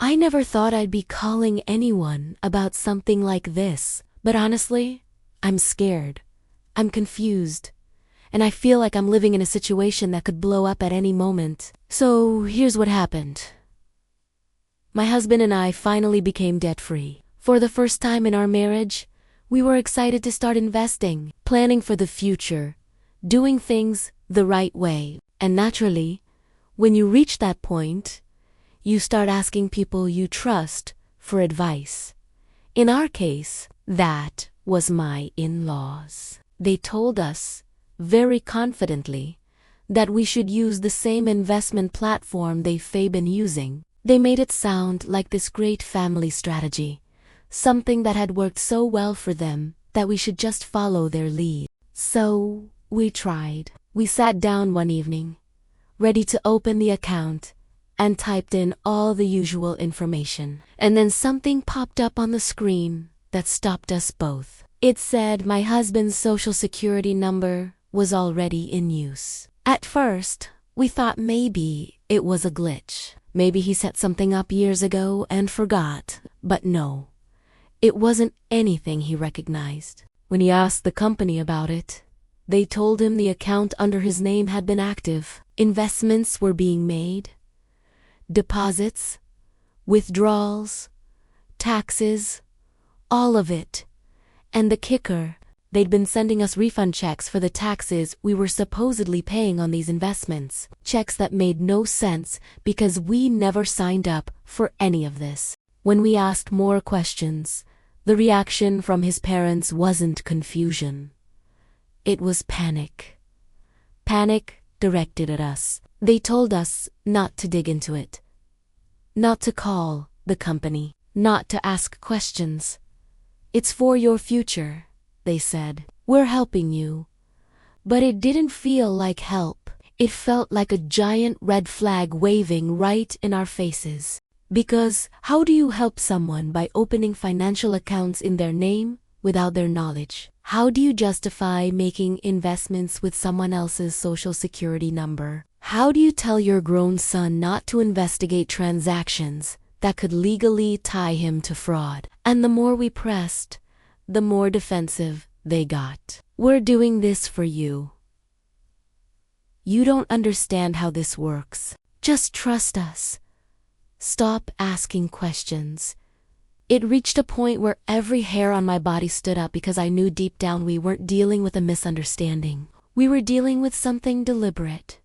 I never thought I'd be calling anyone about something like this, but honestly, I'm scared. I'm confused. And I feel like I'm living in a situation that could blow up at any moment. So here's what happened. My husband and I finally became debt-free. For the first time in our marriage, we were excited to start investing, planning for the future, doing things the right way. And naturally, when you reach that point, you start asking people you trust for advice. In our case, that was my in-laws. They told us, very confidently, that we should use the same investment platform they've been using. They made it sound like this great family strategy, something that had worked so well for them that we should just follow their lead. So we tried. We sat down one evening, ready to open the account, and typed in all the usual information. And then something popped up on the screen that stopped us both. It said my husband's social security number was already in use. At first, we thought maybe it was a glitch. Maybe he set something up years ago and forgot. But no, it wasn't anything he recognized. When he asked the company about it, they told him the account under his name had been active. Investments were being made, deposits, withdrawals, taxes, all of it. And the kicker, they'd been sending us refund checks for the taxes we were supposedly paying on these investments. Checks that made no sense because we never signed up for any of this. When we asked more questions, the reaction from his parents wasn't confusion. It was panic. Panic directed at us. They told us not to dig into it, not to call the company, not to ask questions. It's for your future, they said. We're helping you. But it didn't feel like help. It felt like a giant red flag waving right in our faces. Because how do you help someone by opening financial accounts in their name without their knowledge? How do you justify making investments with someone else's social security number? How do you tell your grown son not to investigate transactions that could legally tie him to fraud? And the more we pressed, the more defensive they got. We're doing this for you. You don't understand how this works. Just trust us. Stop asking questions. It reached a point where every hair on my body stood up because I knew deep down we weren't dealing with a misunderstanding. We were dealing with something deliberate,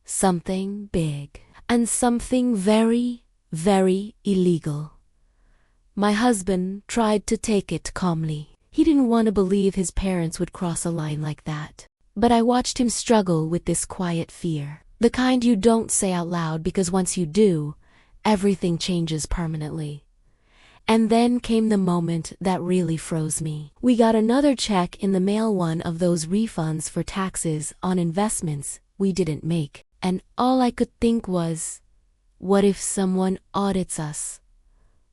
something big, and something very, very illegal. My husband tried to take it calmly. He didn't want to believe his parents would cross a line like that. But I watched him struggle with this quiet fear. The kind you don't say out loud because once you do, everything changes permanently. And then came the moment that really froze me. We got another check in the mail, one of those refunds for taxes on investments we didn't make. And all I could think was, what if someone audits us?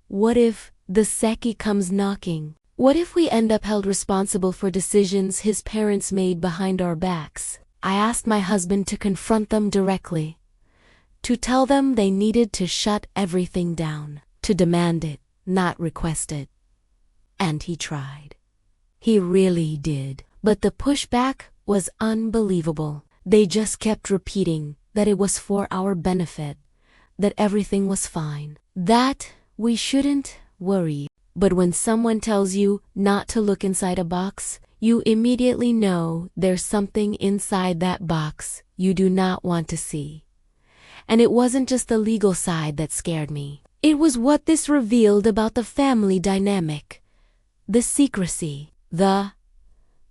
What if the SEC comes knocking? What if we end up held responsible for decisions his parents made behind our backs? I asked my husband to confront them directly, to tell them they needed to shut everything down, to demand it, not request it. And he tried. He really did. But the pushback was unbelievable. They just kept repeating that it was for our benefit, that everything was fine, that we shouldn't worry. But when someone tells you not to look inside a box, you immediately know there's something inside that box you do not want to see. And it wasn't just the legal side that scared me. It was what this revealed about the family dynamic. The secrecy, the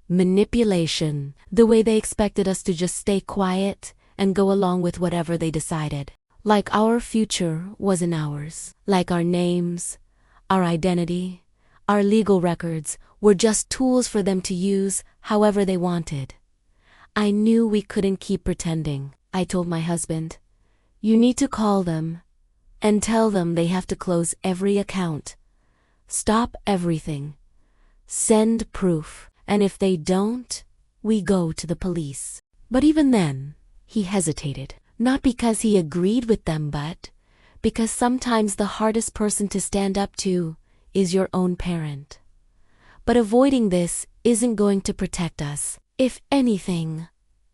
manipulation, the way they expected us to just stay quiet and go along with whatever they decided. Like our future wasn't ours. Like our names, our identity, our legal records were just tools for them to use however they wanted. I knew we couldn't keep pretending. I told my husband, "You need to call them and tell them they have to close every account, stop everything, send proof, and if they don't, we go to the police." But even then, he hesitated. Not because he agreed with them, but because sometimes the hardest person to stand up to is your own parent. But avoiding this isn't going to protect us. If anything,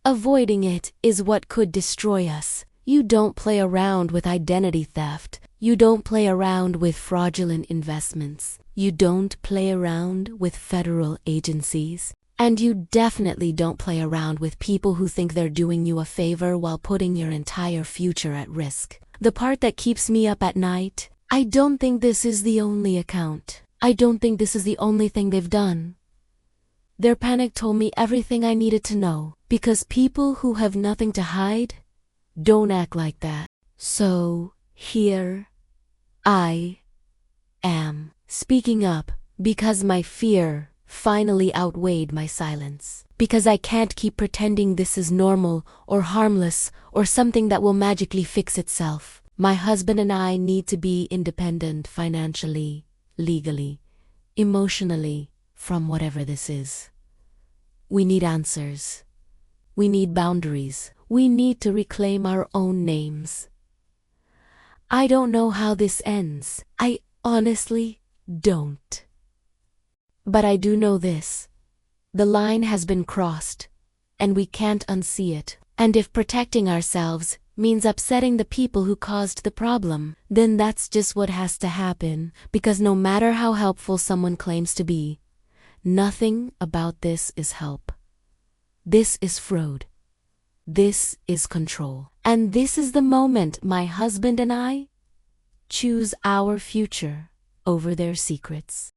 avoiding it is what could destroy us. You don't play around with identity theft. You don't play around with fraudulent investments. You don't play around with federal agencies. And you definitely don't play around with people who think they're doing you a favor while putting your entire future at risk. The part that keeps me up at night, I don't think this is the only account. I don't think this is the only thing they've done. Their panic told me everything I needed to know, because people who have nothing to hide don't act like that. So, here I am, speaking up, because my fear finally outweighed my silence. Because I can't keep pretending this is normal or harmless or something that will magically fix itself. My husband and I need to be independent financially, legally, emotionally, from whatever this is. We need answers. We need boundaries. We need to reclaim our own names. I don't know how this ends. I honestly don't. But I do know this. The line has been crossed, and we can't unsee it. And if protecting ourselves means upsetting the people who caused the problem, then that's just what has to happen, because no matter how helpful someone claims to be, nothing about this is help. This is fraud. This is control. And this is the moment my husband and I choose our future over their secrets.